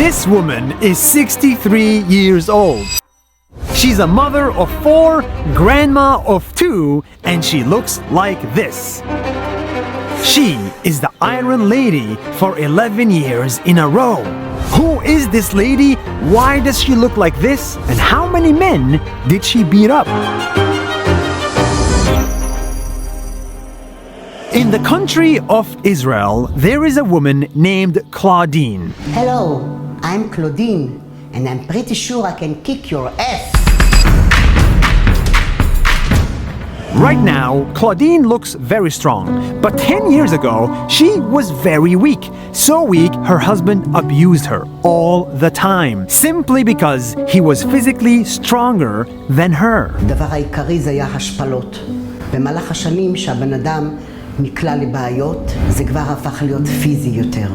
This woman is 63 years old. She's a mother of 4, grandma of 2, and she looks like this. She is the Iron Lady for 11 years in a row. Who is this lady? Why does she look like this? And how many men did she beat up? In the country of Israel, there is a woman named Claudine. Hello, I'm Claudine, and I'm pretty sure I can kick your ass. Right now, Claudine looks very strong, but 10 years ago, she was very weak. So weak, her husband abused her all the time, simply because he was physically stronger than her. הדבר העיקרי זה היה השפלות. במהלך השנים שהבן אדם נקלע לבעיות, זה כבר הפך להיות פיזי יותר.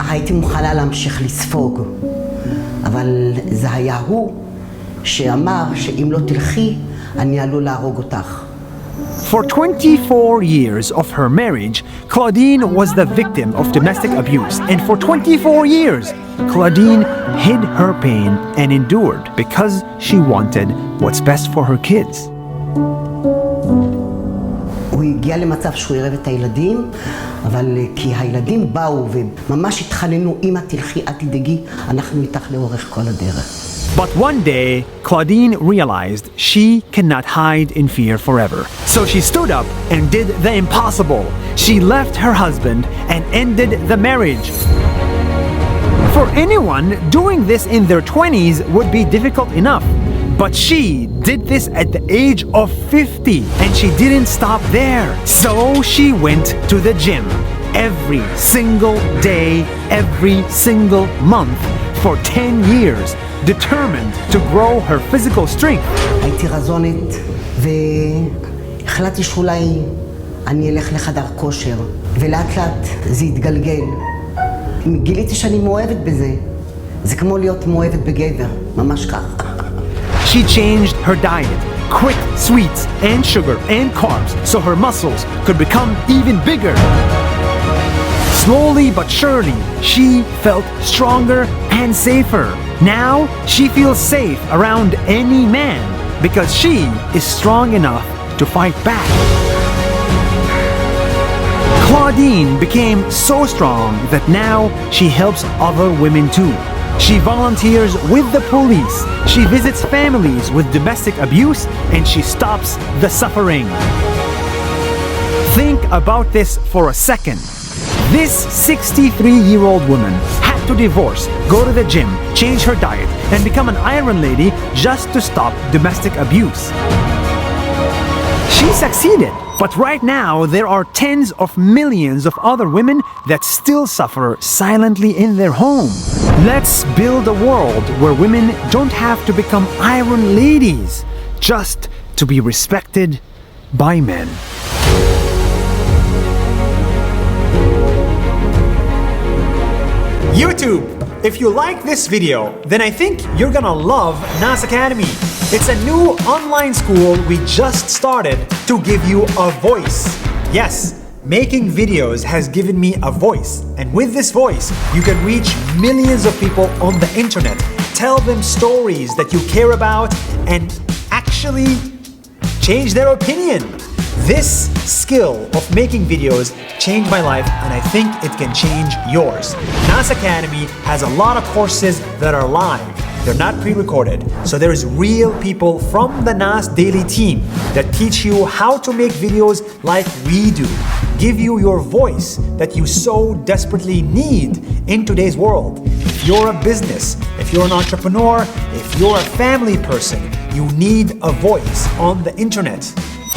הייתי מוכנה להמשיך לספוג, אבל זה היה הוא שאמר שאם לא תלכי, אני עלול להרוג אותך. For 24 years of her marriage, Claudine was the victim of domestic abuse. And for 24 years, Claudine hid her pain and endured because she wanted what's best for her kids. הוא הגיע למצב שהוא עירב את הילדים, אבל כי הילדים באו וממש התחננו, אמא תלכי, אל תדאגי, אנחנו איתך לאורך כל הדרך. But one day, Claudine realized she cannot hide in fear forever. So she stood up and did the impossible. She left her husband and ended the marriage. For anyone, doing this in their 20s would be difficult enough. But she did this at the age of 50, and she didn't stop there. So she went to the gym every single day, every single month for 10 years, determined to grow her physical strength. הייתי רזונת, והחלטתי שאולי אני אלך לחדר כושר, ולאט לאט זה התגלגל. גיליתי שאני מאוהבת בזה. זה כמו להיות מאוהבת בגבר, ממש כך. She changed her diet, quit sweets and sugar and carbs so her muscles could become even bigger. Slowly but surely, she felt stronger and safer. Now, she feels safe around any man because she is strong enough to fight back. Claudine became so strong that now she helps other women too. She volunteers with the police, she visits families with domestic abuse, and she stops the suffering. Think about this for a second. This 63-year-old woman had to divorce, go to the gym, change her diet, and become an Iron Lady just to stop domestic abuse. She succeeded, but right now there are tens of millions of other women that still suffer silently in their home. Let's build a world where women don't have to become Iron Ladies just to be respected by men. YouTube, if you like this video, then I think you're gonna love Nas Academy. It's a new online school we just started to give you a voice. Yes, making videos has given me a voice, and with this voice, you can reach millions of people on the internet, tell them stories that you care about, and actually change their opinion. This skill of making videos changed my life, and I think it can change yours. Nas Academy has a lot of courses that are live. They're not pre-recorded, so there is real people from the Nas Daily team that teach you how to make videos like we do, give you your voice that you so desperately need in today's world. If you're a business, if you're an entrepreneur, if you're a family person, you need a voice on the internet.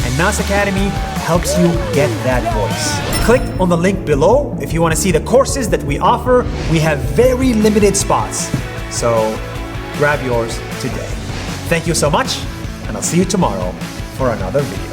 And Nas Academy helps you get that voice. Click on the link below if you want to see the courses that we offer. We have very limited spots, so grab yours today. Thank you so much, and I'll see you tomorrow for another video.